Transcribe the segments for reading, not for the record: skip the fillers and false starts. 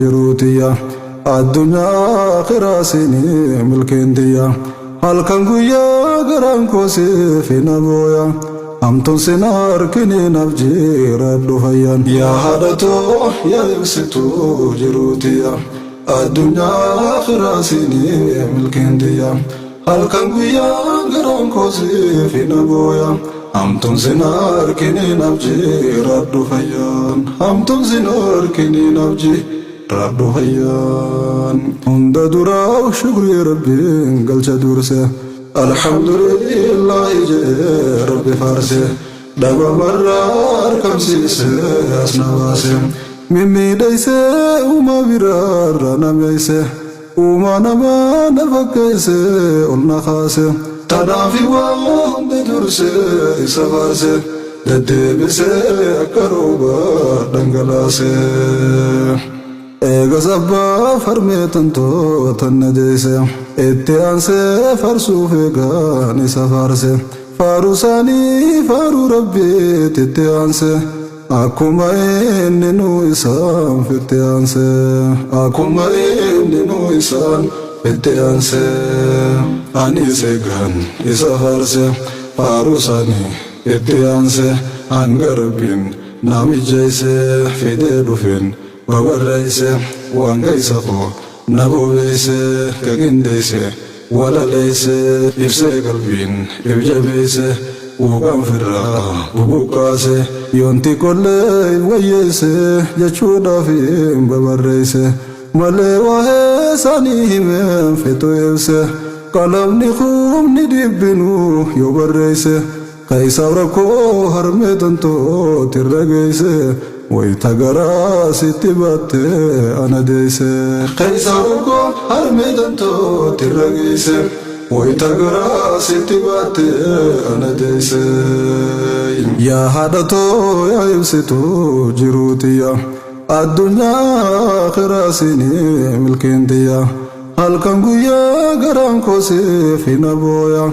jiruutiya addunyaa khiraasini milkeendiya halkan guyyaa garaan koosee fina booya amtoon sina harkini nafjiira dhufayyan yaa haadhatoo yaa ibsituu jiruutiya addunyaa khiraasini milkeendiya halkan guyyaa garaan koosee fina booya amtoon sina harkini nafjiira dhufayyan amtoon sina harkini nafjiira Rabbu hayyan hunda duraw shukri rabbi galcha durse alhamdulillah je rabbi farse daba marar kamsise asnawase mimmi daise uma birara namaise uma nama nafakaise ulna khase tadafi wa hunda durse isafarse dadebise akaroba dangalase Egasabba farmeetanto tannadeese itti aansee farsuuf eegaa ni safarse faaruu isaanii faaruu rabbiitti itti aanse akkuma inni nu isaan fitti aanse akkuma inni nu isaan fitti aanse anis eegaan isa farse faaruu isaanii itti aanse hanga rabbiin na mijeesse fidee dhufeen Babarraise wangaisa ko nabobeise kagindeise walaleise ifse qalbin ibjabeise uqan firra bubuqaase yonti kolle wayyeese jechuudhaaf babarreise malee waa'ee isaanii himeen fetu ibse qalamni humni dhibbinu yoo barreesse kaisaaf rakkoo harmee tantoo tirra geesse ويتقرا ستبات أنا ديس قيساركو هرميدنتو ترقيس ويتقرا ستبات أنا ديس يا هادتو يا يبسطو جروتيا الدنيا خراسيني ملكينتيا هالكنقو يا قرام كوسي في نبويا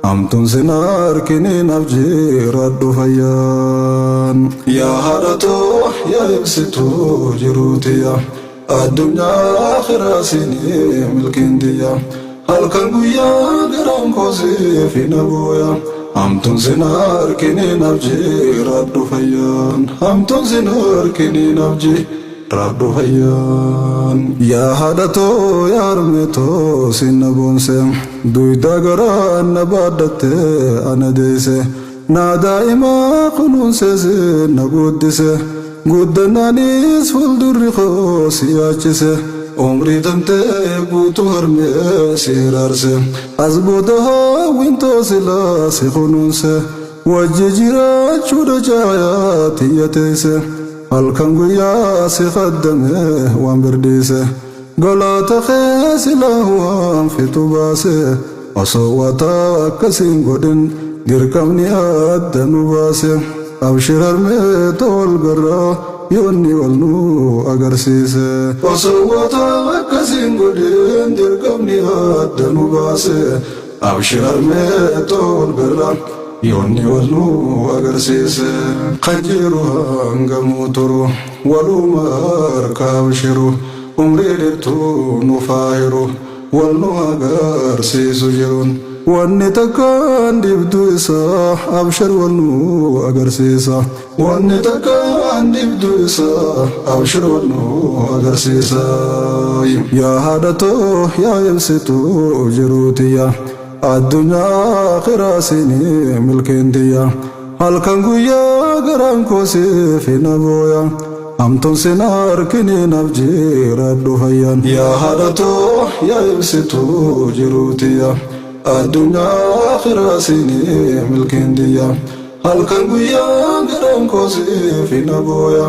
amtoon sina harkini nafjiira dhufayyan yaa haadhatoo yaa ibsituu jiruutiya addunyaa khiraasini milkeendiya halkan guyyaa garaan koosee fi nabooya amtoon sina harkini nafjiira dhufayyan amtoon sina harkini nafjiira Rabbu hayyan ya hadato ya armeto sinna bonse duida gara nabadate anadese na daima qunun sese nagudise gudananis fuldurri khosiyachise umri tante gutu harme sirarse azboda winto sila se khununse wajjira chuda jaya tiyatese halkan guyyaa si qaddame waan birdiise galaata keessilahu waan fitu baase osoo waataa akkasiin godhin dirqamni adda nu baase abshir harmee tol garraa yoonni wal nu agarsiise osoo waataa akkasiin godhin dirqamni adda nu baase abshir harmee tol garraa Yonni walnu agarsiise qajiru hangamu turu waluma arkabshiru umri dibtu nufaahiru walnu agarsiisu jirun wanni takkaan dibdu isa abshir walnu agarsiisa wanni takkaan dibdu isa abshir walnu agarsiisa yaa haadhatoo yaa ibsituu jiruutiya addunyaa khiraasini milkeendiya halkan guyyaa garaan koosee fi nabooya amtoon sina harkini nafjiira dhufayyan yaa haadhatoo yaa ibsituu jiruutiya addunyaa khiraasini milkeendiya halkan guyyaa garaan koosee fi nabooya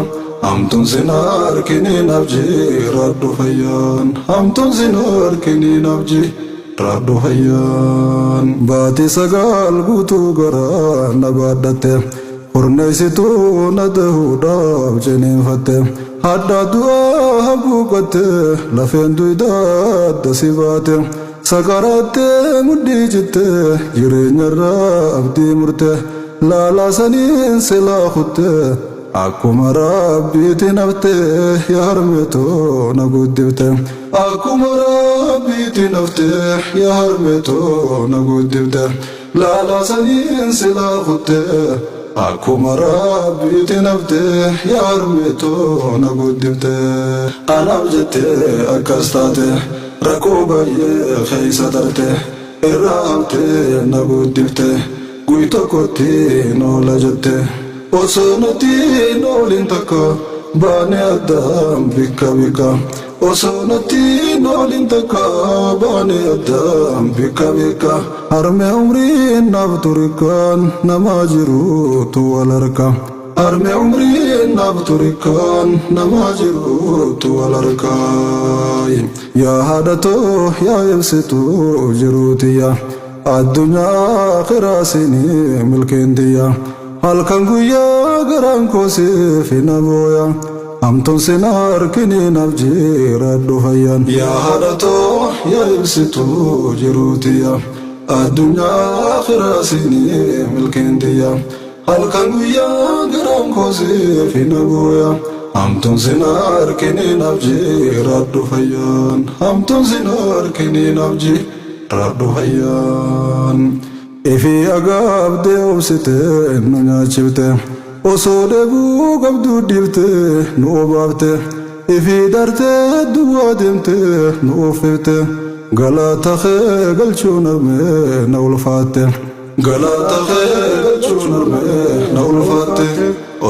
amtoon sina harkini nafjiira dhufayyan amtoon sina harkini nafjiira Rabbu hayyan baati sagal guutuu garaa na baadhatte hurneessituu na dahuudhaaf jeniinfatte haddaa du'aa haguugatte lafeen duydaa adda si baate sakarattee muddii jitte jireenyarraa abdii murte laalaa saniin silaa kutte akkuma rabbiitti naftee yaa harmeetoo na guddifte akkuma rabbiitti naftee yaa harmeetoo na guddifte laala saniin silaa kuttee akkuma rabbiitti naftee yaa harmeetoo na guddifte anaaf jettee akkas taate rakkoo baay'ee keessa tarte irraa hamtee na guddifte guyyaa tokkotti noola jette osoo nuti noolin takka baane addaan bikka bikka osoo nuti noolin takka baane addaan bikka bikka harme umriin naaf turikaan namaa jiruutu wal harka harme umriin naaf turikaan namaa jiruutu wal harka yaa haadhatoo yaa ibsituu jiruutiyya addunyaa akhiraa siinii milkeentiyya halkan guyyaa garaan koosiif hin abooya hamtuun sin harkiniin abjiiradhu fayyan yaa haadhatoo yaa ibsituu jiruutiyya addunyaa akhiraa siinii milkeentiyya halkan guyyaa garaan koosiif hin abooya hamtuun sin harkiniin abjiiradhu fayyan hamtuun sin harkiniin abjiiradhu fayyan ifi agaabdee obsitee nu nyaachifte osoo dheebuu qabduu dhiiftee nu obaafte ifi dartee duwwaa deemtee nu uffifte galata kee galchuun harmee na ulfaatte galata kee galchuun harmee na ulfaatte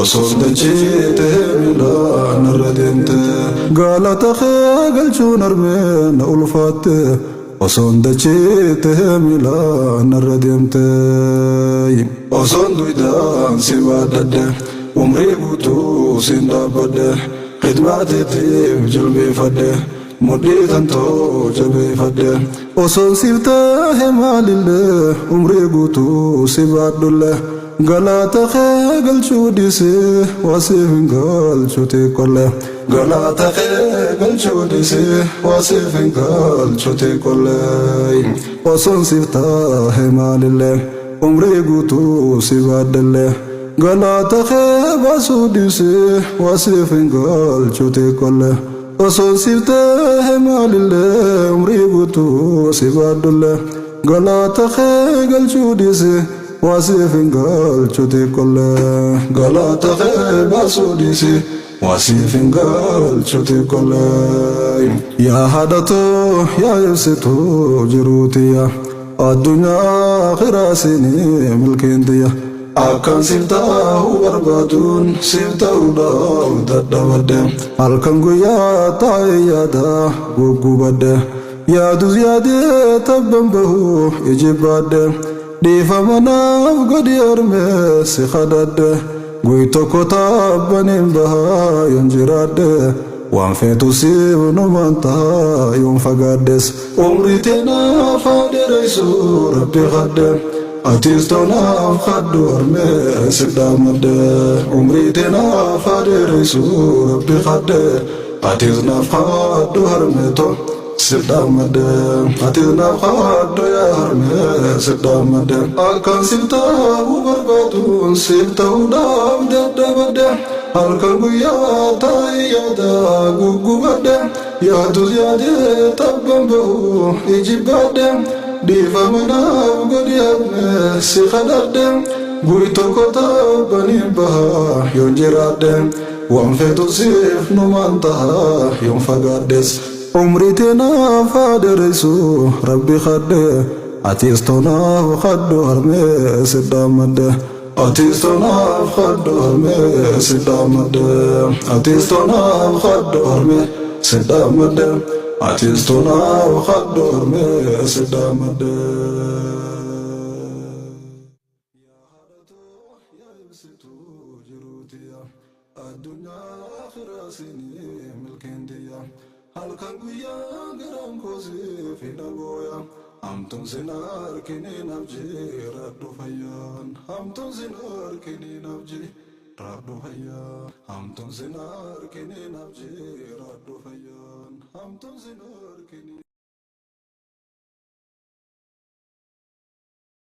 osoo dachiitee miilaan irra deemte galata kee galchuun harmee na ulfaatte osoon dachiitee miilaan irra deemte osoon duwidaan si baadhadhe umrii guutuu sin dhaabbadhe khidmaateetiif jilbeeffadhe mudhii tantoo jabeeffadhe osoon siif tahe maalillee umrii guutuu si baadhulle galata kee galchuu dhiisee waasiif hin galchute qolle galata kee galchuu dhiisee waasiif hin galchute qolle osoon siif tahe maalillee umrii guutuu si baadhelle galata kee baasuu dhiisee waasiif hin galchute qolle osoon siif tahe maalillee umrii guutuu si baadhulle galata kee galchuu dhiisee waasiif hin galchute qolle galata kee baasuu dhiisee waasiif hin galchute qolle yaa haadhatoo yaa ibsituu jiruutiyya addunyaa akhiraa siinii milkeentiyya akkan siif ta'uu barbaaduun siif ta'uudhaaf dadhabadhe halkan guyyaa taa'ee yaada guggubadhe yaadus yaadee tabban bahuu ijibbaadhe dhiifama naaf godhi harmee si kadhadhe guyyaa tokko tabbaniin bahaa yoon jiraadhe waan feetu siif numaan ta'a yoon fagaadhes umrii teenaaf haa dheereysu rabbi kadhe atis toonaaf kadhu harmee si dhaamadhe umrii teenaaf haa dheereysu rabbi kadhe atis naaf kadhu harmee too sidamade atina khadu ya harme sidamade akan sifta ubarbadun sifta udam dadabade halkan guya tayada gugubade ya duyade tabambu ijibade difamana godiyame sikhadade guito kota bani baha yonjirade wanfetu sif numantaha yonfagades umri teenaaf haa dheereysu rabbi kadhe atis toonaaf kadhu harmee si dhaamadhe atis toonaaf kadhu harmee si dhaamadhe atis toonaaf kadhu harmee si dhaamadhe atis toonaaf kadhu harmee si dhaamadhe yaa haadhatoo yaa ibsituu jiruutiyya addunyaa akhiraa siinii milkeentiyya halkan guyyaa garaan koosiif hin abooya hamtuun sin harkiniin abjiiradhu fayyaan hamtuun sin harkiniin abjiiradhu fayyaan hamtuun sin harkiniin abjiiradhu fayyaan hamtuun sin